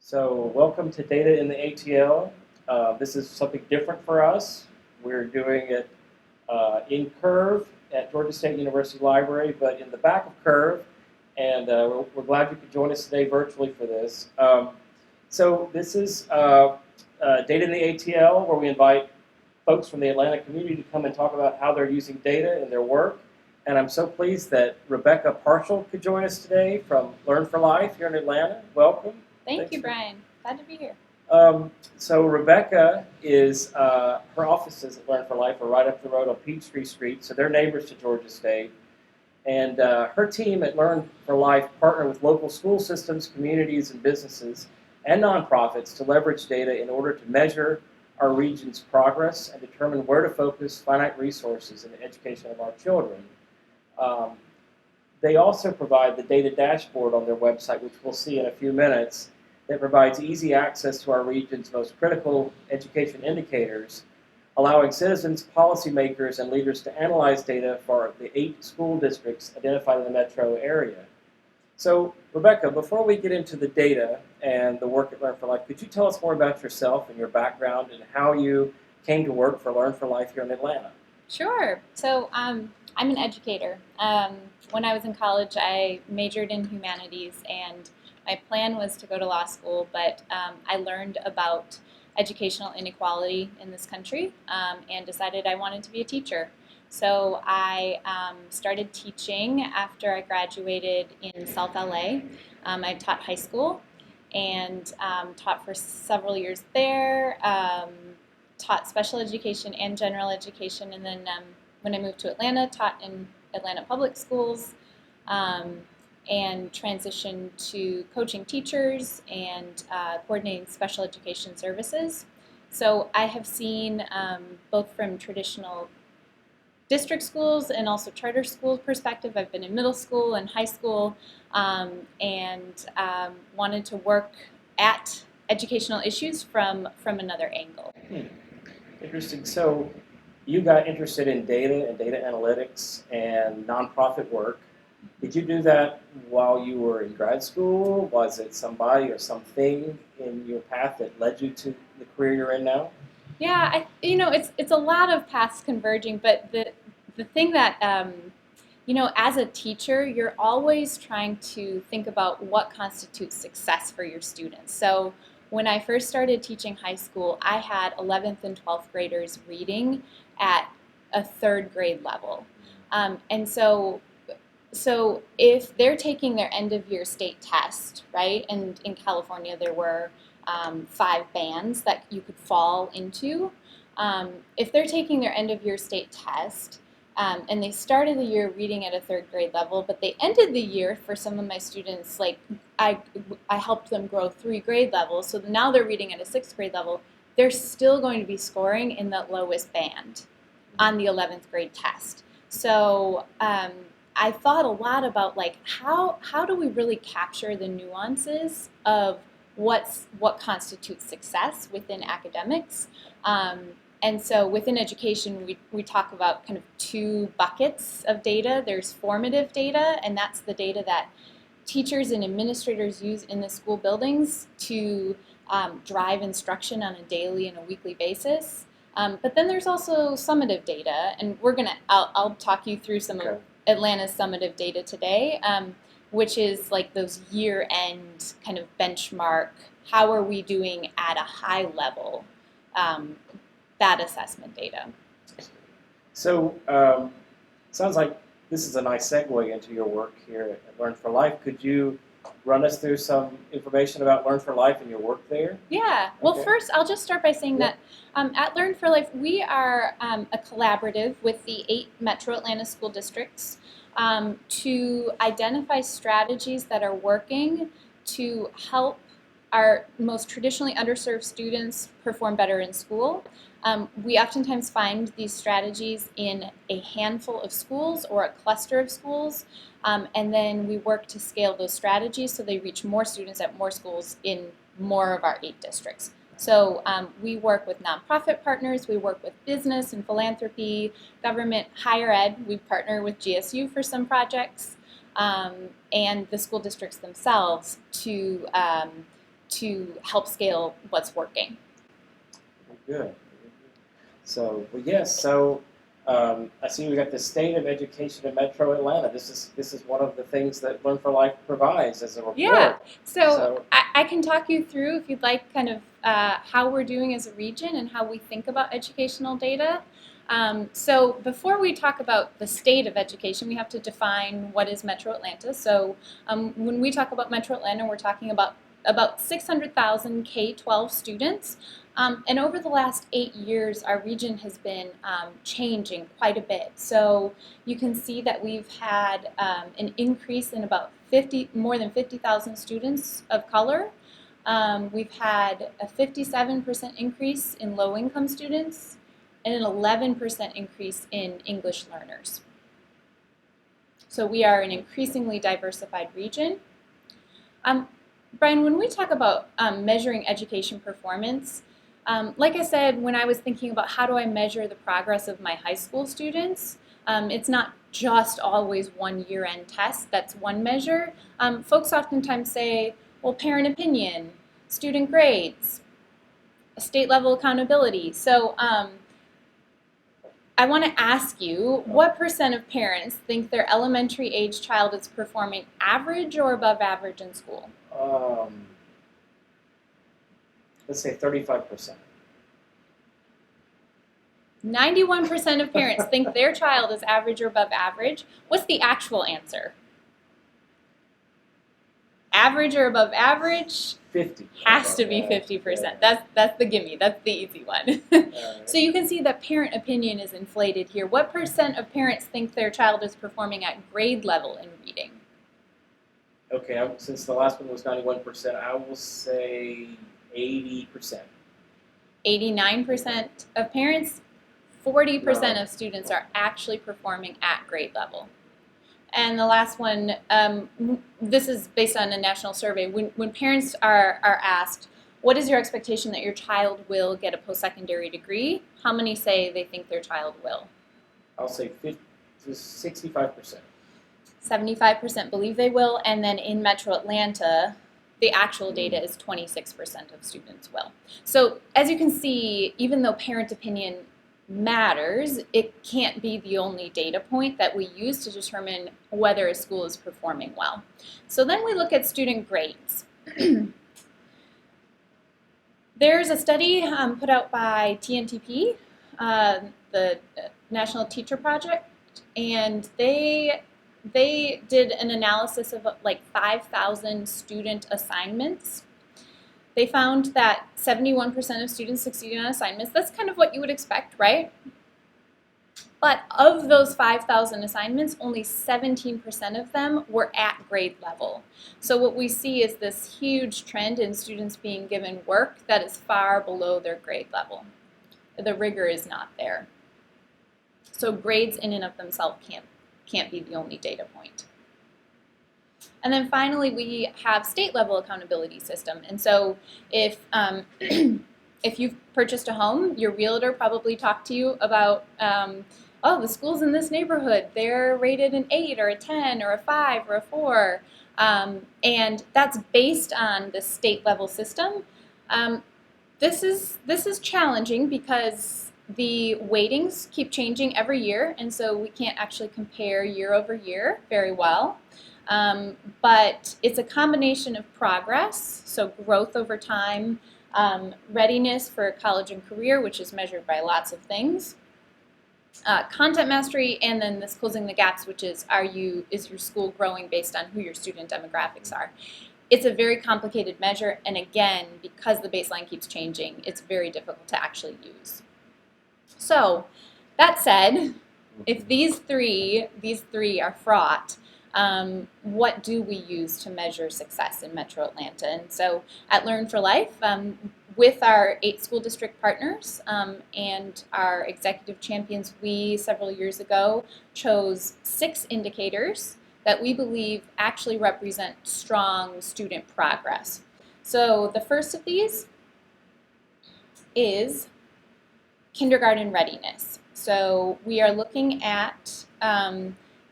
So welcome to Data in the ATL. This is something different for us. We're doing it in Curve at Georgia State University Library, but in the back of Curve, and we're glad you could join us today virtually for this. So this is Data in the ATL, where we invite folks from the Atlanta community to come and talk about how they're using data in their work. And I'm so pleased that Rebecca Parshall could join us today from Learn for Life here in Atlanta. Welcome. Thank you, Brian. Glad to be here. So Rebecca is, her offices at Learn for Life are right up the road on Peachtree Street, so they're neighbors to Georgia State. And her team at Learn for Life partner with local school systems, communities, and businesses and nonprofits to leverage data in order to measure our region's progress and determine where to focus finite resources in the education of our children. They also provide the data dashboard on their website, which we'll see in a few minutes, that provides easy access to our region's most critical education indicators, allowing citizens, policymakers, and leaders to analyze data for the 8 school districts identified in the metro area. So, Rebecca, before we get into the data and the work at Learn for Life, could you tell us more about yourself and your background and how you came to work for Learn for Life here in Atlanta? Sure. So I'm an educator. When I was in college, I majored in humanities, and my plan was to go to law school, but I learned about educational inequality in this country and decided I wanted to be a teacher. So I started teaching after I graduated in South LA. I taught high school and taught for several years there, taught special education and general education, and then when I moved to Atlanta, taught in Atlanta public schools, and transitioned to coaching teachers and coordinating special education services. So I have seen both from traditional district schools and also charter school perspective. I've been in middle school and high school, and wanted to work at educational issues from another angle. Interesting. So you got interested in data and data analytics and nonprofit work. Did you do that while you were in grad school? Was it somebody or something in your path that led you to the career you're in now? Yeah, it's a lot of paths converging, but the thing that as a teacher, you're always trying to think about what constitutes success for your students. So when I first started teaching high school, I had 11th and 12th graders reading at a 3rd grade level, and so if they're taking their end of year state test, right? And in California, there were 5 bands that you could fall into. If they're taking their end of year state test, and they started the year reading at a 3rd grade level, but they ended the year, for some of my students, like I helped them grow 3 grade levels, so now they're reading at a 6th grade level, they're still going to be scoring in the lowest band on the 11th grade test. So I thought a lot about how do we really capture the nuances of what constitutes success within academics. And so within education, we talk about kind of 2 buckets of data. There's formative data, and that's the data that teachers and administrators use in the school buildings to drive instruction on a daily and a weekly basis. But then there's also summative data, and I'll talk you through some of Atlanta's summative data today, which is like those year-end kind of benchmark, how are we doing at a high level, that assessment data. So sounds like this is a nice segue into your work here at Learn for Life. Could you run us through some information about Learn for Life and your work there? Yeah. Well, first, I'll just start by saying that at Learn for Life, we are a collaborative with the 8 Metro Atlanta school districts to identify strategies that are working to help our most traditionally underserved students perform better in school. We oftentimes find these strategies in a handful of schools or a cluster of schools, and then we work to scale those strategies so they reach more students at more schools in more of our 8 districts. So we work with nonprofit partners, we work with business and philanthropy, government, higher ed. We partner with GSU for some projects, and the school districts themselves to to help scale what's working. Good. So, well, yes. So, I see we got the state of education in Metro Atlanta. This is one of the things that Learn for Life provides as a report. Yeah. So I can talk you through, if you'd like, kind of how we're doing as a region and how we think about educational data. So before we talk about the state of education, we have to define what is Metro Atlanta. So when we talk about Metro Atlanta, we're talking about 600,000 K-12 students. And over the last 8 years, our region has been changing quite a bit. So you can see that we've had an increase in about more than 50,000 students of color. We've had a 57% increase in low-income students and an 11% increase in English learners. So we are an increasingly diversified region. Brian, when we talk about measuring education performance, like I said, when I was thinking about how do I measure the progress of my high school students, it's not just always one year-end test. That's one measure. Folks oftentimes say, well, parent opinion, student grades, state-level accountability. So I want to ask you, what % of parents think their elementary age child is performing average or above average in school? Let's say 35%. 91% of parents think their child is average or above average. What's the actual answer? Average or above average? 50. Has to be 50%. That's the gimme. That's the easy one. So you can see that parent opinion is inflated here. What % of parents think their child is performing at grade level in reading? Okay, since the last one was 91%, I will say 80%. 89% of parents, 40% of students are actually performing at grade level. And the last one, this is based on a national survey. When parents are asked, what is your expectation that your child will get a post-secondary degree? How many say they think their child will? I'll say 65%. 75% believe they will, and then in Metro Atlanta, the actual data is 26% of students will. So as you can see, even though parent opinion matters, it can't be the only data point that we use to determine whether a school is performing well. So then we look at student grades. There's a study put out by TNTP, the National Teacher Project, and they did an analysis of like 5,000 student assignments. They found that 71% of students succeeded on assignments. That's kind of what you would expect, right? But of those 5,000 assignments, only 17% of them were at grade level. So what we see is this huge trend in students being given work that is far below their grade level. The rigor is not there. So grades in and of themselves can't be the only data point. And then finally, we have state-level accountability system. And so if you've purchased a home, your realtor probably talked to you about, oh, the schools in this neighborhood, they're rated an 8 or a 10 or a 5 or a 4. And that's based on the state-level system. This is challenging because the weightings keep changing every year, and so we can't actually compare year over year very well. But it's a combination of progress, so growth over time, readiness for college and career, which is measured by lots of things, content mastery, and then this closing the gaps, which is is your school growing based on who your student demographics are. It's a very complicated measure, and again, because the baseline keeps changing, it's very difficult to actually use. So that said, if these three are fraught, what do we use to measure success in Metro Atlanta? And so at Learn for Life, with our 8 school district partners and our executive champions, we several years ago chose 6 indicators that we believe actually represent strong student progress. So the first of these is kindergarten readiness. So we are looking at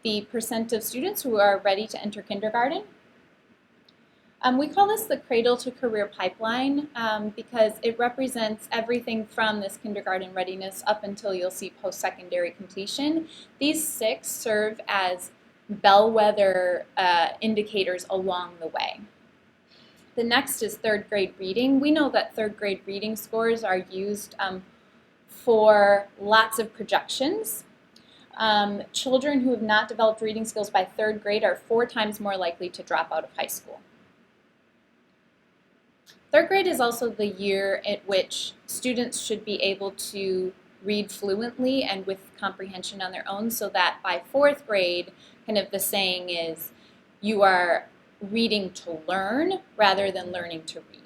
the % of students who are ready to enter kindergarten. We call this the cradle to career pipeline because it represents everything from this kindergarten readiness up until you'll see post-secondary completion. These 6 serve as bellwether indicators along the way. The next is 3rd grade reading. We know that 3rd grade reading scores are used for lots of projections. Children who have not developed reading skills by 3rd grade are 4 times more likely to drop out of high school. 3rd grade is also the year at which students should be able to read fluently and with comprehension on their own, so that by 4th grade, kind of the saying is, you are reading to learn rather than learning to read.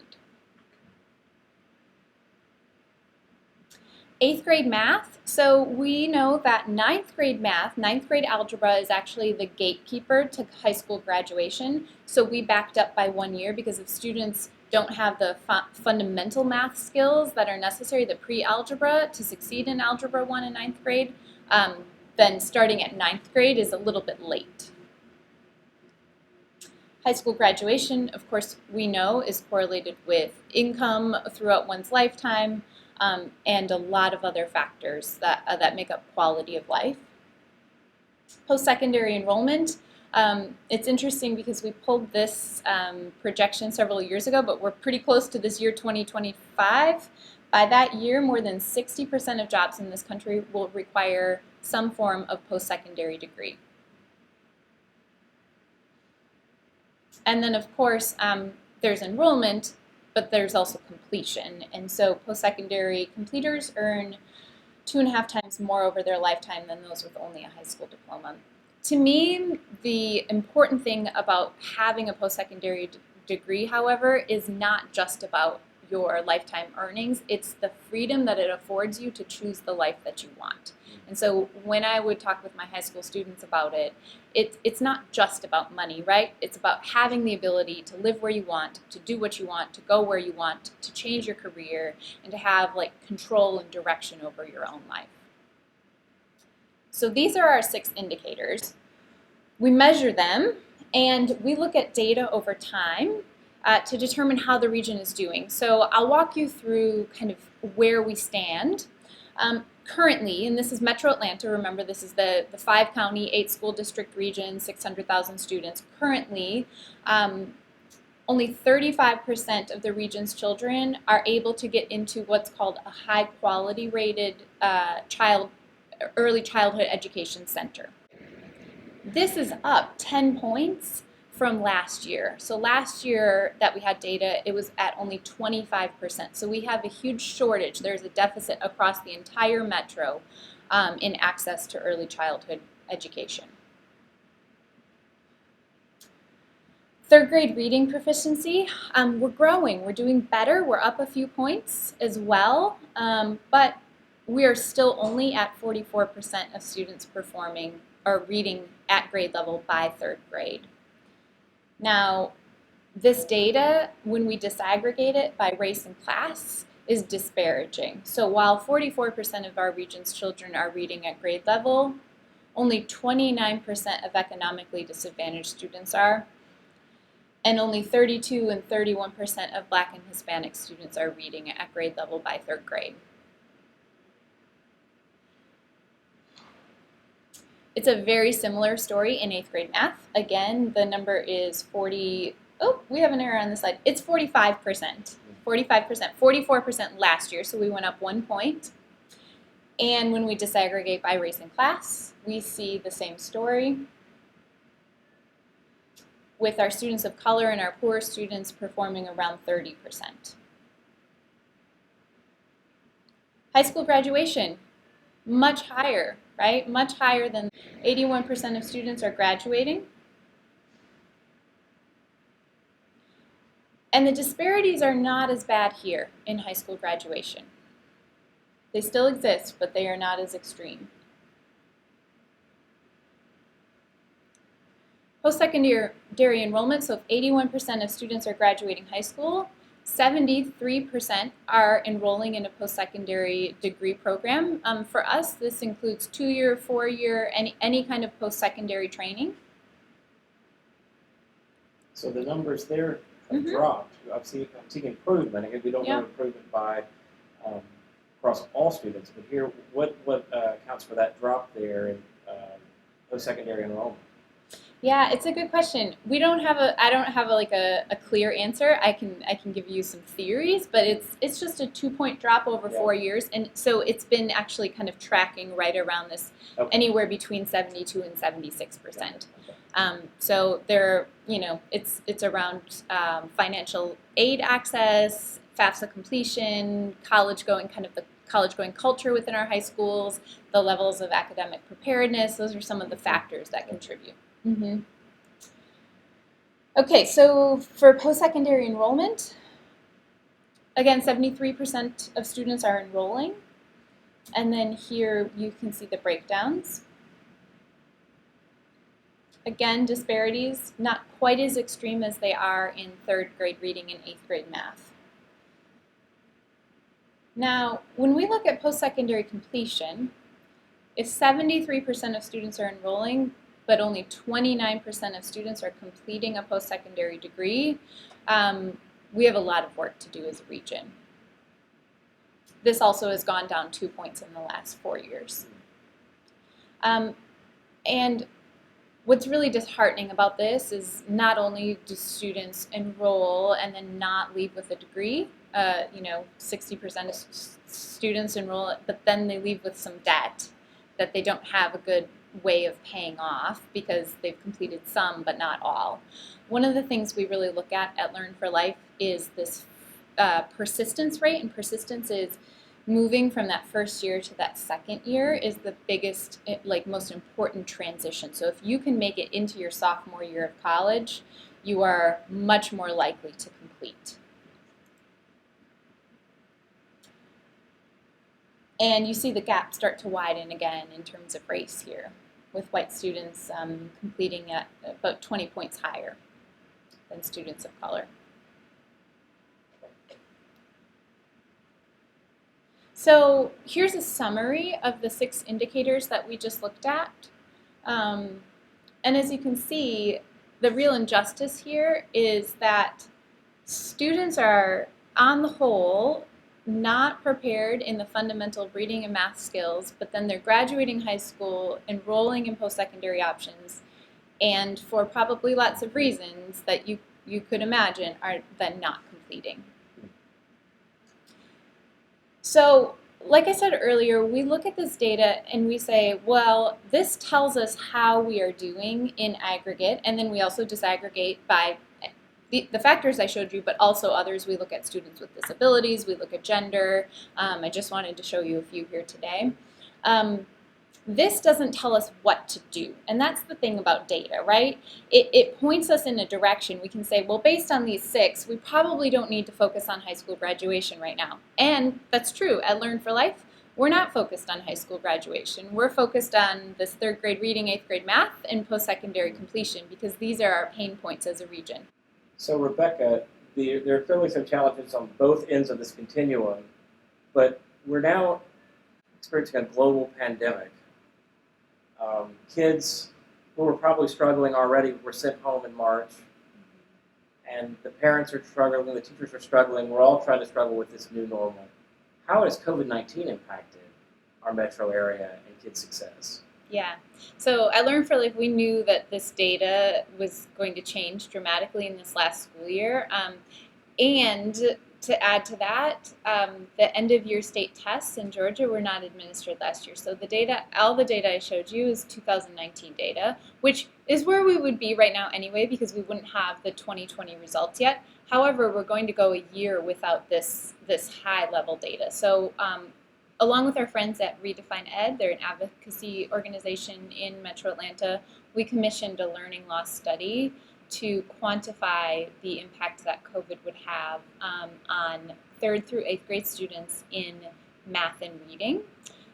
8th grade math. So we know that 9th grade math, 9th grade algebra is actually the gatekeeper to high school graduation. So we backed up by 1 year because if students don't have the fundamental math skills that are necessary, the pre-algebra, to succeed in Algebra 1 in 9th grade, then starting at 9th grade is a little bit late. High school graduation, of course, we know is correlated with income throughout one's lifetime and a lot of other factors that make up quality of life. Post-secondary enrollment. It's interesting because we pulled this projection several years ago, but we're pretty close to this year 2025. By that year, more than 60% of jobs in this country will require some form of post-secondary degree. And then, of course, there's enrollment, but there's also completion. And so post-secondary completers earn 2.5 times more over their lifetime than those with only a high school diploma. To me, the important thing about having a post-secondary degree, however, is not just about your lifetime earnings. It's the freedom that it affords you to choose the life that you want. And so when I would talk with my high school students about it, it's not just about money, right? It's about having the ability to live where you want, to do what you want, to go where you want, to change your career, and to have like control and direction over your own life. So these are our 6 indicators. We measure them, and we look at data over time to determine how the region is doing. So I'll walk you through kind of where we stand. Currently, and this is Metro Atlanta, remember this is the 5-county, 8-school district region, 600,000 students. Currently, only 35% of the region's children are able to get into what's called a high-quality rated early childhood education center. This is up 10 points from last year. So last year that we had data, it was at only 25%. So we have a huge shortage. There's a deficit across the entire metro in access to early childhood education. 3rd grade reading proficiency, we're growing. We're doing better. We're up a few points as well, but we are still only at 44% of students performing or reading at grade level by 3rd grade. Now, this data, when we disaggregate it by race and class, is disparaging. So while 44% of our region's children are reading at grade level, only 29% of economically disadvantaged students are, and only 32 and 31% of Black and Hispanic students are reading at grade level by 3rd grade. It's a very similar story in 8th grade math. Again, the number is 40, oh, we have an error on this slide. It's 45%, 44% last year, so we went up 1 point. And when we disaggregate by race and class, we see the same story, with our students of color and our poor students performing around 30%. High school graduation, much higher, right? Much higher than 81% of students are graduating. And the disparities are not as bad here in high school graduation. They still exist, but they are not as extreme. Post-secondary enrollment, so if 81% of students are graduating high school, 73% are enrolling in a post-secondary degree program. For us, this includes 2-year, 4-year, any kind of post-secondary training. So the numbers there have dropped. I'm seeing improvement. Again, we don't know improvement by across all students, but here, what accounts for that drop there in post-secondary enrollment? Yeah, it's a good question. I don't have a clear answer. I can give you some theories, but it's just a 2-point drop over 4 years, and so it's been actually kind of tracking right around this, anywhere between 72 and 76%. So there, it's around financial aid access, FAFSA completion, college going, kind of the college going culture within our high schools, the levels of academic preparedness. Those are some of the factors that contribute. Mm-hmm. Okay, so for post-secondary enrollment, again, 73% of students are enrolling, and then here you can see the breakdowns. Again, disparities not quite as extreme as they are in 3rd grade reading and 8th grade math. Now, when we look at post-secondary completion, if 73% of students are enrolling, but only 29% of students are completing a post-secondary degree, we have a lot of work to do as a region. This also has gone down 2 points in the last 4 years. And what's really disheartening about this is not only do students enroll and then not leave with a degree, 60% of students enroll, but then they leave with some debt that they don't have a good way of paying off because they've completed some but not all. One of the things we really look at Learn for Life is this persistence rate, and persistence is moving from that first year to that second year is the biggest, most important transition. So if you can make it into your sophomore year of college, you are much more likely to complete. And you see the gap start to widen again in terms of race here, with white students completing at about 20 points higher than students of color. So here's a summary of the 6 indicators that we just looked at. And as you can see, the real injustice here is that students are, on the whole, not prepared in the fundamental reading and math skills, but then they're graduating high school, enrolling in post-secondary options, and for probably lots of reasons that you could imagine, are then not completing. So, like I said earlier, we look at this data and we say, well, this tells us how we are doing in aggregate, and then we also disaggregate by the factors I showed you, but also others. We look at students with disabilities, we look at gender. I just wanted to show you a few here today. This doesn't tell us what to do, and that's the thing about data, right? It points us in a direction. We can say, well, based on these 6, we probably don't need to focus on high school graduation right now. And that's true. At Learn for Life, we're not focused on high school graduation. We're focused on this 3rd grade reading, 8th grade math, and post-secondary completion, because these are our pain points as a region. So Rebecca, there are clearly some challenges on both ends of this continuum, but we're now experiencing a global pandemic. Kids who were probably struggling already were sent home in March, and the parents are struggling, the teachers are struggling, we're all trying to struggle with this new normal. How has COVID-19 impacted our metro area and kids' success? Yeah, so at Learn for Life, we knew that this data was going to change dramatically in this last school year. And to add to that, the end-of-year state tests in Georgia were not administered last year. So the data, all the data I showed you is 2019 data, which is where we would be right now anyway, because we wouldn't have the 2020 results yet. However, we're going to go a year without this high-level data. So along with our friends at Redefine Ed, they're an advocacy organization in Metro Atlanta, we commissioned a learning loss study to quantify the impact that COVID would have on 3rd through 8th grade students in math and reading.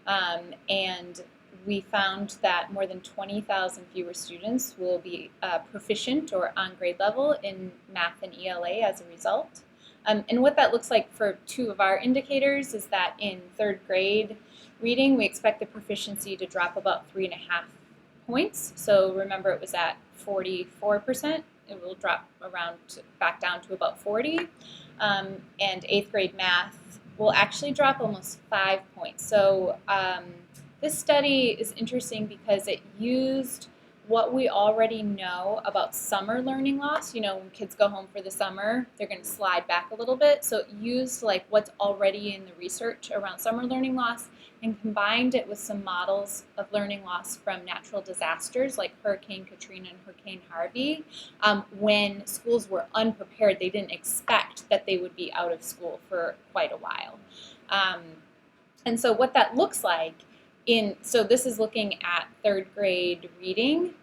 And we found that more than 20,000 fewer students will be proficient or on grade level in math and ELA as a result. And what that looks like for 2 of our indicators is that in 3rd grade reading, we expect the proficiency to drop about 3.5 points. So remember, it was at 44% it will drop back down to about 40. And 8th grade math will actually drop almost 5 points. So this study is interesting because it used what we already know about summer learning loss. You know, when kids go home for the summer, they're going to slide back a little bit. So it used like what's already in the research around summer learning loss and combined it with some models of learning loss from natural disasters like Hurricane Katrina and Hurricane Harvey. When schools were unprepared, they didn't expect that they would be out of school for quite a while. And so what that looks like so this is looking at 3rd grade reading.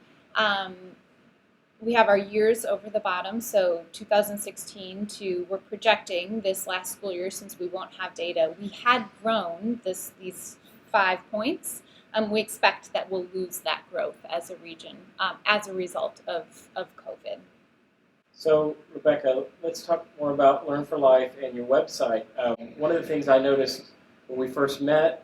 We have our years over the bottom, so 2016 to, we're projecting this last school year since we won't have data. We had grown these 5 points. We expect that we'll lose that growth as a region as a result of COVID. So, Rebecca, let's talk more about Learn for Life and your website. One of the things I noticed when we first met,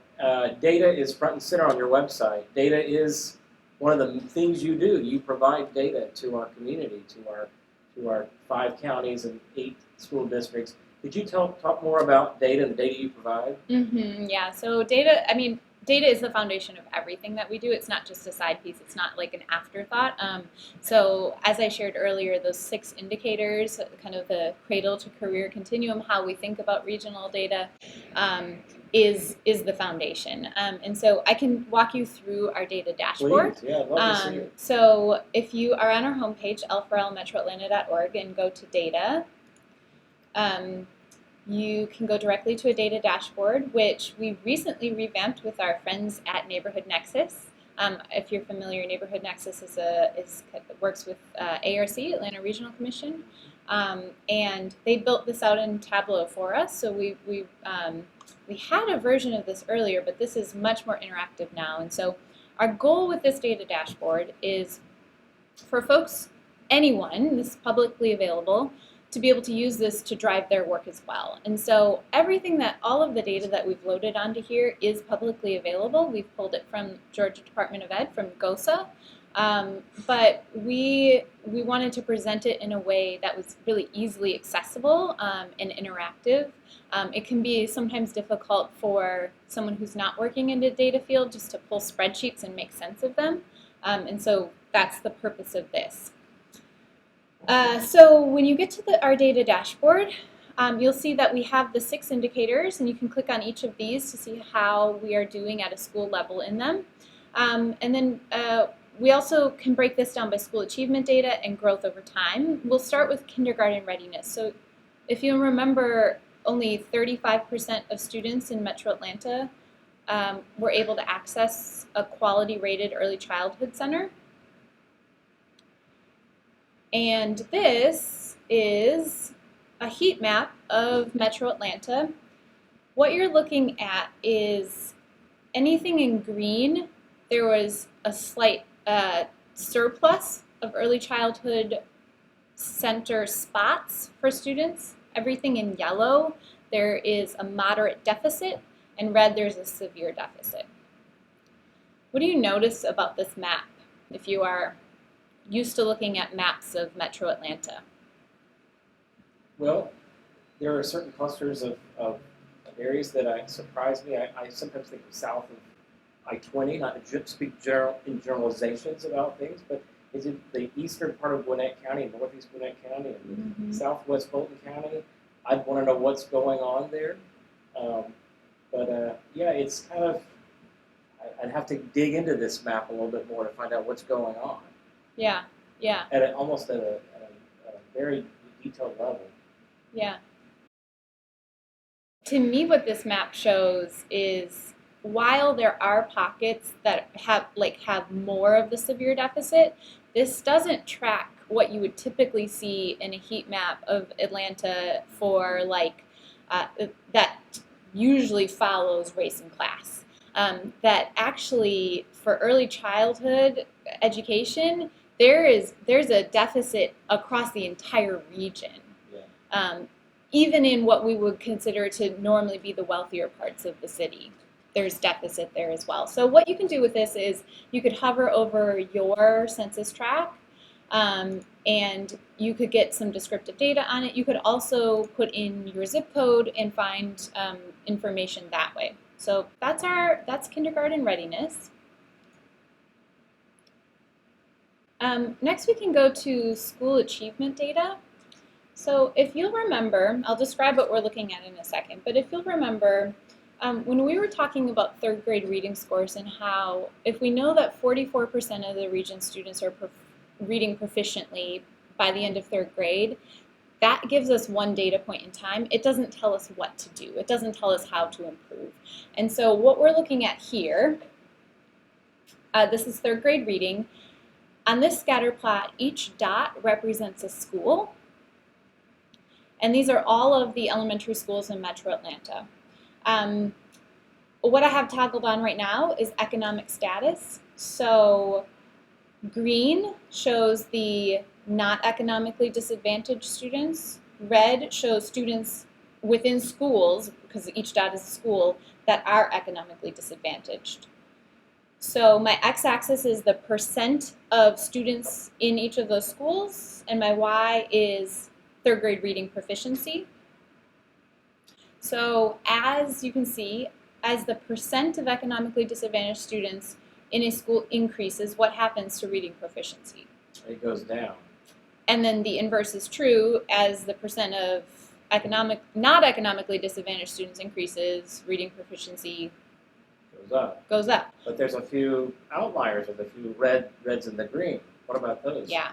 data is front and center on your website. Data is one of the things you do. You provide data to our community, to our 5 counties and 8 school districts. Could you talk more about data and the data you provide? Yeah, so data is the foundation of everything that we do. It's not just a side piece. It's not like an afterthought. So as I shared earlier, those 6 indicators, kind of the cradle to career continuum, how we think about regional data, is the foundation. And so I can walk you through our data dashboard. Please, yeah, I'd love to see it. So if you are on our homepage, l4lmetroatlanta.org, and go to data, you can go directly to a data dashboard, which we recently revamped with our friends at Neighborhood Nexus. If you're familiar, Neighborhood Nexus works with ARC, Atlanta Regional Commission, and they built this out in Tableau for us. So we had a version of this earlier, but this is much more interactive now. And so our goal with this data dashboard is for folks, anyone, this is publicly available, to be able to use this to drive their work as well. And so all of the data that we've loaded onto here is publicly available. We've pulled it from Georgia Department of Ed, from GOSA, but we wanted to present it in a way that was really easily accessible and interactive. It can be sometimes difficult for someone who's not working in the data field just to pull spreadsheets and make sense of them. And so that's the purpose of this. So when you get to our data dashboard, you'll see that we have the 6 indicators, and you can click on each of these to see how we are doing at a school level in them. And then we also can break this down by school achievement data and growth over time. We'll start with kindergarten readiness. So if you remember, only 35% of students in Metro Atlanta were able to access a quality rated early childhood center. And this is a heat map of Metro Atlanta. What you're looking at is anything in green, there was a slight surplus of early childhood center spots for students. Everything in yellow, there is a moderate deficit, and red, there's a severe deficit. What do you notice about this map if you are used to looking at maps of Metro Atlanta? Well, there are certain clusters of areas that surprise me. I sometimes think of south of I-20, not to speak in generalizations about things, but is it the eastern part of Gwinnett County, northeast Gwinnett County, and southwest Fulton County? I'd want to know what's going on there. Yeah, it's kind of, I'd have to dig into this map a little bit more to find out what's going on. Yeah, yeah. Almost at a very detailed level. Yeah. To me, what this map shows is while there are pockets that have more of the severe deficit, this doesn't track what you would typically see in a heat map of Atlanta for that usually follows race and class. That actually for early childhood education, there's a deficit across the entire region. Yeah. Even in what we would consider to normally be the wealthier parts of the city, there's deficit there as well. So what you can do with this is you could hover over your census tract, And you could get some descriptive data on it. You could also put in your zip code and find information that way. So that's kindergarten readiness. Next we can go to school achievement data. So if you'll remember, I'll describe what we're looking at in a second, but if you'll remember, when we were talking about third grade reading scores and how if we know that 44% of the region students are reading proficiently by the end of third grade, that gives us one data point in time. It doesn't tell us what to do. It doesn't tell us how to improve. And so what we're looking at here, this is third grade reading. On this scatter plot, each dot represents a school. And these are all of the elementary schools in Metro Atlanta. What I have toggled on right now is economic status. So green shows the not economically disadvantaged students. Red shows students within schools, because each dot is a school, that are economically disadvantaged. So my x-axis is the percent of students in each of those schools, and my y is third grade reading proficiency. So as you can see, as the percent of economically disadvantaged students in a school increases, what happens to reading proficiency? It goes down. And then the inverse is true. As the percent of not economically disadvantaged students increases, reading proficiency goes up. But there's a few outliers with a few reds and the green. What about those? Yeah.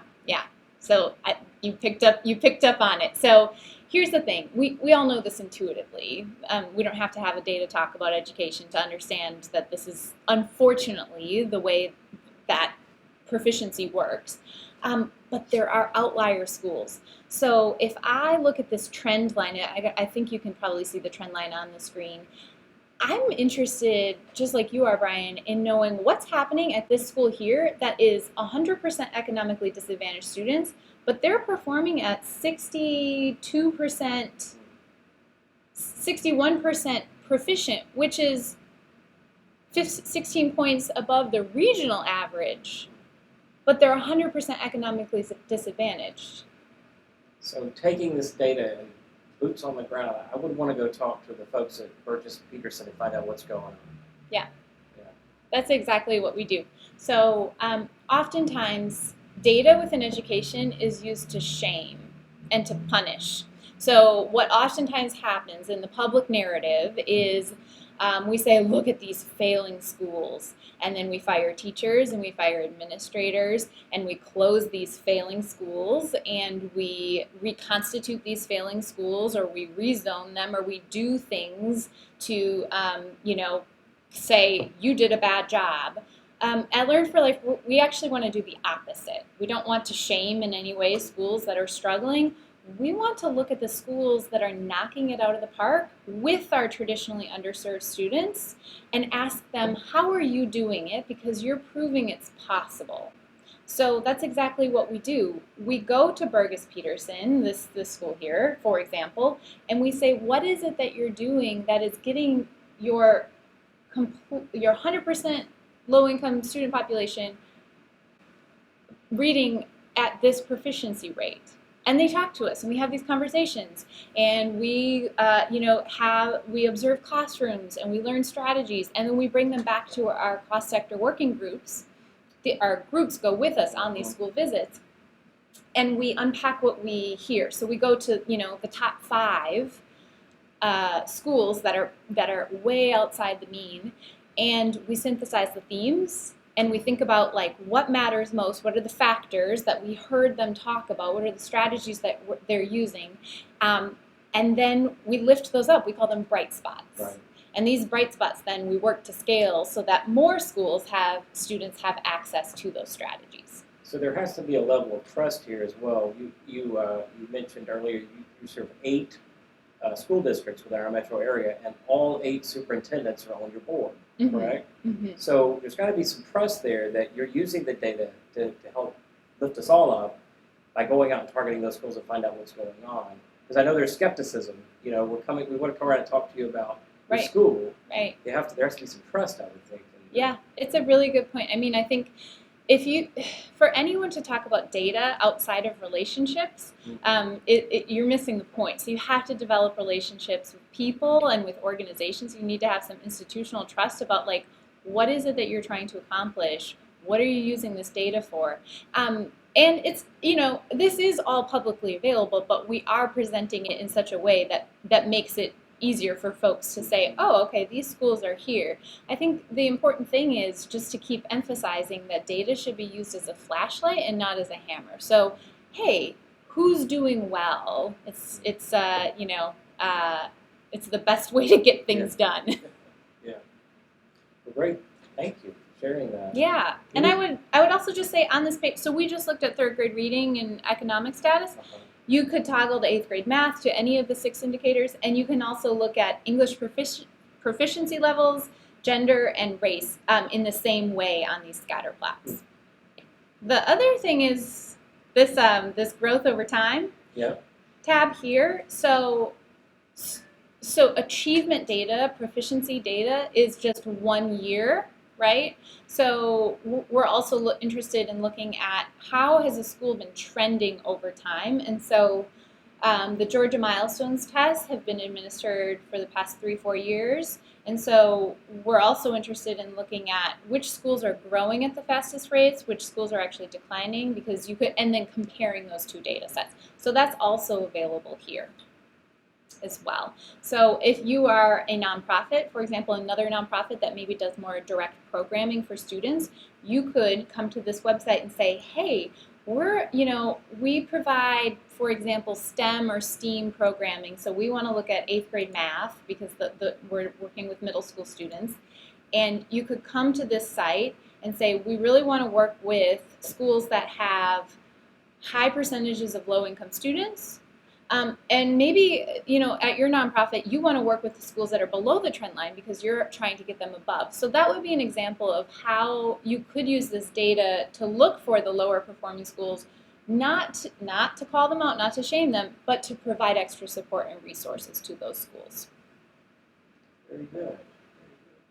So you picked up on it. So here's the thing. We all know this intuitively. We don't have to have a day to talk about education to understand that this is unfortunately the way that proficiency works. But there are outlier schools. So if I look at this trend line, I think you can probably see the trend line on the screen. I'm interested, just like you are, Brian, in knowing what's happening at this school here that is 100% economically disadvantaged students, but they're performing at 62%, 61% proficient, which is 16 points above the regional average, but they're 100% economically disadvantaged. So taking this data and boots on the ground, I would want to go talk to the folks at Burgess Peterson and find out what's going on. Yeah. That's exactly what we do. So oftentimes, data within education is used to shame and to punish. So what oftentimes happens in the public narrative is we say, look at these failing schools, and then we fire teachers and we fire administrators and we close these failing schools and we reconstitute these failing schools, or we rezone them, or we do things to, say you did a bad job. At Learn for Life, we actually want to do the opposite. We don't want to shame in any way schools that are struggling. We want to look at the schools that are knocking it out of the park with our traditionally underserved students and ask them, how are you doing it? Because you're proving it's possible. So that's exactly what we do. We go to Burgess Peterson, this school here, for example, and we say, what is it that you're doing that is getting your 100% low-income student population reading at this proficiency rate? And they talk to us, and we have these conversations, and we, we observe classrooms, and we learn strategies, and then we bring them back to our cross-sector working groups. Our groups go with us on these school visits, and we unpack what we hear. So we go to, the top 5 schools that are way outside the mean, and we synthesize the themes. And we think about what matters most, what are the factors that we heard them talk about, what are the strategies that they're using, and then we lift those up. We call them bright spots. Right. And these bright spots then we work to scale so that more students have access to those strategies. So there has to be a level of trust here as well. You mentioned earlier you serve 8 school districts within our metro area, and all 8 superintendents are on your board, Mm-hmm. correct? Mm-hmm. So there's got to be some trust there that you're using the data to help lift us all up by going out and targeting those schools and find out what's going on. Because I know there's skepticism. We want to come around and talk to you about your Right. school. Right. There has to be some trust, I would think. Yeah, it's a really good point. I mean, I think if you, for anyone to talk about data outside of relationships, you're missing the point. So you have to develop relationships with people and with organizations. You need to have some institutional trust about like, what is it that you're trying to accomplish? What are you using this data for? And it's, this is all publicly available, but we are presenting it in such a way that makes it easier for folks to say, oh, okay, these schools are here. I think the important thing is just to keep emphasizing that data should be used as a flashlight and not as a hammer. So, hey, who's doing well? It's the best way to get things done. Yeah. Well, great. Thank you for sharing that. Yeah, and I would also just say on this page, so we just looked at third grade reading and economic status. You could toggle to 8th grade math to any of the 6 indicators, and you can also look at English proficiency levels, gender, and race in the same way on these scatter plots. The other thing is this growth over time tab here. So achievement data, proficiency data is just 1 year, right? So we're also interested in looking at how has a school been trending over time. And so the Georgia Milestones tests have been administered for the past 3-4 years. And so we're also interested in looking at which schools are growing at the fastest rates, which schools are actually declining, because you could, and then comparing those 2 data sets. So that's also available here as well. So if you are a nonprofit, for example, another nonprofit that maybe does more direct programming for students, you could come to this website and say, hey, we provide, for example, STEM or STEAM programming. So we want to look at 8th grade math because we're working with middle school students. And you could come to this site and say, we really want to work with schools that have high percentages of low-income students. And maybe, at your nonprofit, you want to work with the schools that are below the trend line because you're trying to get them above. So that would be an example of how you could use this data to look for the lower performing schools, not to call them out, not to shame them, but to provide extra support and resources to those schools. Very good.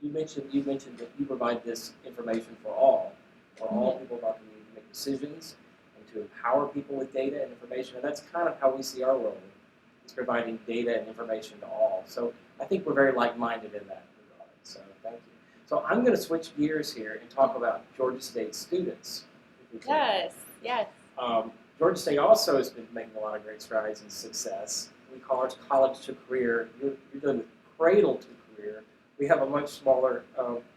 You mentioned that you provide this information for all people about the need to make decisions, to empower people with data and information, and that's kind of how we see our world. It's providing data and information to all. So I think we're very like-minded in that regard. So thank you. So I'm going to switch gears here and talk about Georgia State students. Yes. Georgia State also has been making a lot of great strides in success. We call it college to career. You're dealing with cradle to career. We have a much smaller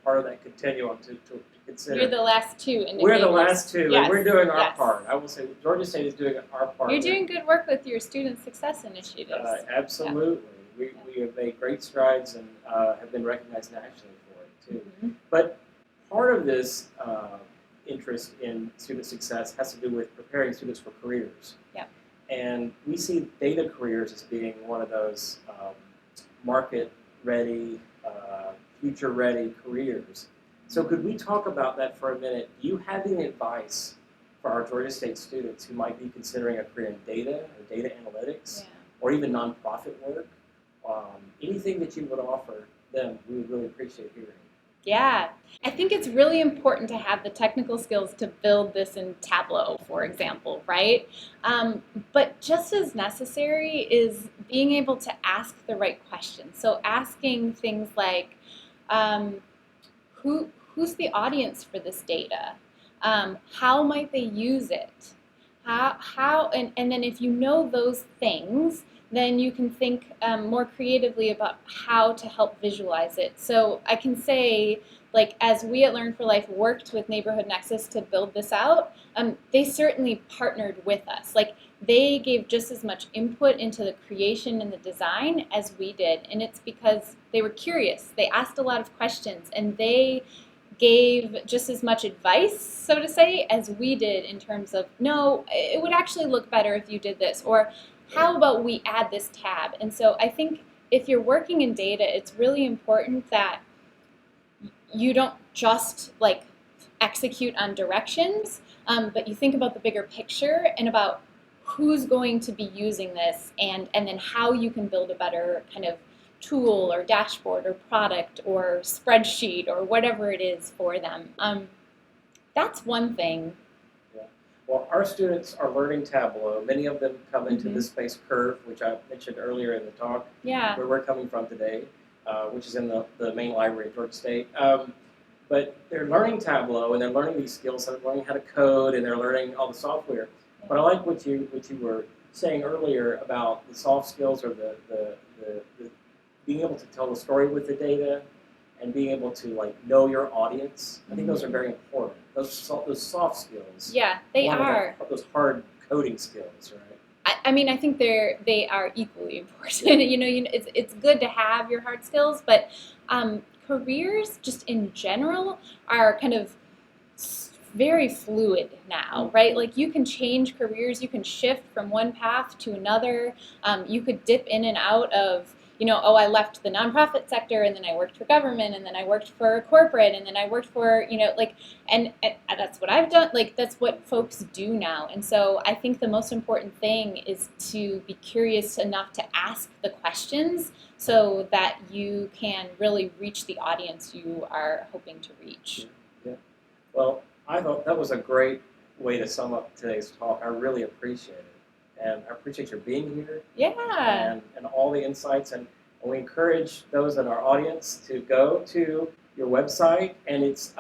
part of that continuum to consider. You're the last 2. We're the last 2, yes. and we're doing our part. I will say Georgia State is doing our part. You're doing good work with your student success initiatives. Absolutely. Yeah. We have made great strides and have been recognized nationally for it, too. Mm-hmm. But part of this interest in student success has to do with preparing students for careers. Yeah. And we see data careers as being one of those market-ready, future-ready careers. So could we talk about that for a minute? Do you have any advice for our Georgia State students who might be considering a career in data or data analytics or even nonprofit work? Anything that you would offer them, we would really appreciate hearing. Yeah, I think it's really important to have the technical skills to build this in Tableau, for example, right? But just as necessary is being able to ask the right questions. So asking things like, who's the audience for this data? How might they use it? And then if you know those things, then you can think more creatively about how to help visualize it. So I can say, like, as we at Learn for Life worked with Neighborhood Nexus to build this out, they certainly partnered with us. Like, they gave just as much input into the creation and the design as we did. And it's because they were curious. They asked a lot of questions, and they gave just as much advice, so to say, as we did in terms of, no, it would actually look better if you did this, or how about we add this tab? And so I think if you're working in data, it's really important that you don't just like execute on directions, but you think about the bigger picture and about who's going to be using this, and then how you can build a better kind of tool or dashboard or product or spreadsheet or whatever it is for them. That's one thing. Yeah. Well, our students are learning Tableau. Many of them come into Mhm. this space Curve, which I mentioned earlier in the talk, Yeah. where we're coming from today, which is in the main library at Georgia State. But they're learning Tableau and they're learning these skills. They're learning how to code and they're learning all the software. But I like what you were saying earlier about the soft skills or the being able to tell the story with the data and being able to like know your audience. I think those are very important. Those soft skills. Yeah, they are. Those hard coding skills, right? I mean, I think they are equally important. It's good to have your hard skills, but careers just in general are kind of very fluid now, right? Like you can change careers, you can shift from one path to another. You could dip in and out of, oh, I left the nonprofit sector and then I worked for government and then I worked for corporate and then I worked for, and that's what I've done. Like that's what folks do now. And so I think the most important thing is to be curious enough to ask the questions so that you can really reach the audience you are hoping to reach. Yeah. Well, I thought that was a great way to sum up today's talk. I really appreciate it. And I appreciate your being here. Yeah. And all the insights. And we encourage those in our audience to go to your website. And it's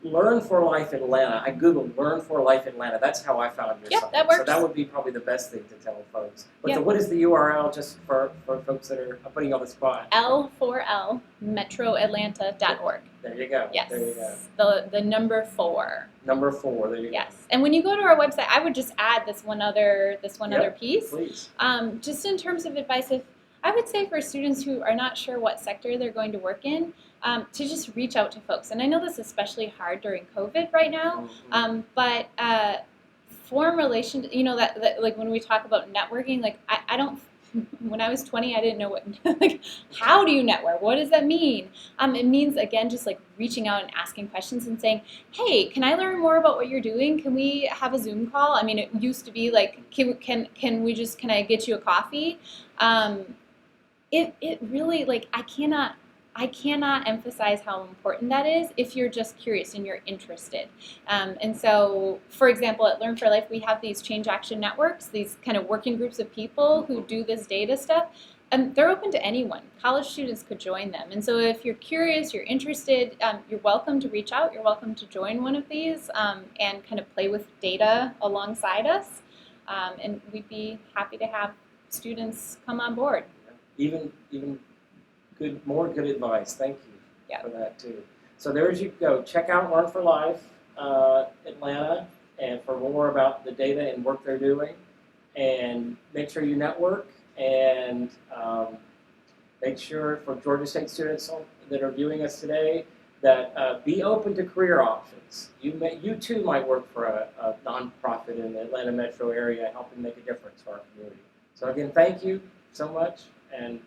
Learn for Life in Atlanta. I Googled Learn for Life in Atlanta. That's how I found your site. That works. So that would be probably the best thing to tell folks. But Yep. what is the URL just for folks that are putting you on the spot? L4L, metroatlanta.org. There you go. Yes. There you go. The number 4. Number 4. There you go. Yes. And when you go to our website, I would just add this one other piece. Please. Just in terms of advice, I would say for students who are not sure what sector they're going to work in, to just reach out to folks. And I know this is especially hard during COVID right now, but form relations, that like when we talk about networking, like I don't, when I was 20, I didn't know what, like, how do you network? What does that mean? It means, again, just like reaching out and asking questions and saying, hey, can I learn more about what you're doing? Can we have a Zoom call? I mean, it used to be like, can I get you a coffee? It really, like, I cannot emphasize how important that is if you're just curious and you're interested. And so, for example, at Learn for Life, we have these change action networks, these kind of working groups of people who do this data stuff. And they're open to anyone. College students could join them. And so if you're curious, you're interested, you're welcome to reach out. You're welcome to join one of these and kind of play with data alongside us. And we'd be happy to have students come on board. Even more good advice. Thank you for that too. So there you go. Check out Learn for Life Atlanta, and for more about the data and work they're doing. And make sure you network, and make sure for Georgia State students that are viewing us today that be open to career options. You too might work for a nonprofit in the Atlanta metro area, helping make a difference for our community. So again, thank you so much, and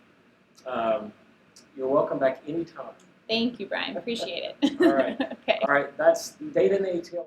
you're welcome back anytime. Thank you, Brian. Appreciate it. All right. Okay. All right. That's data in the ATL.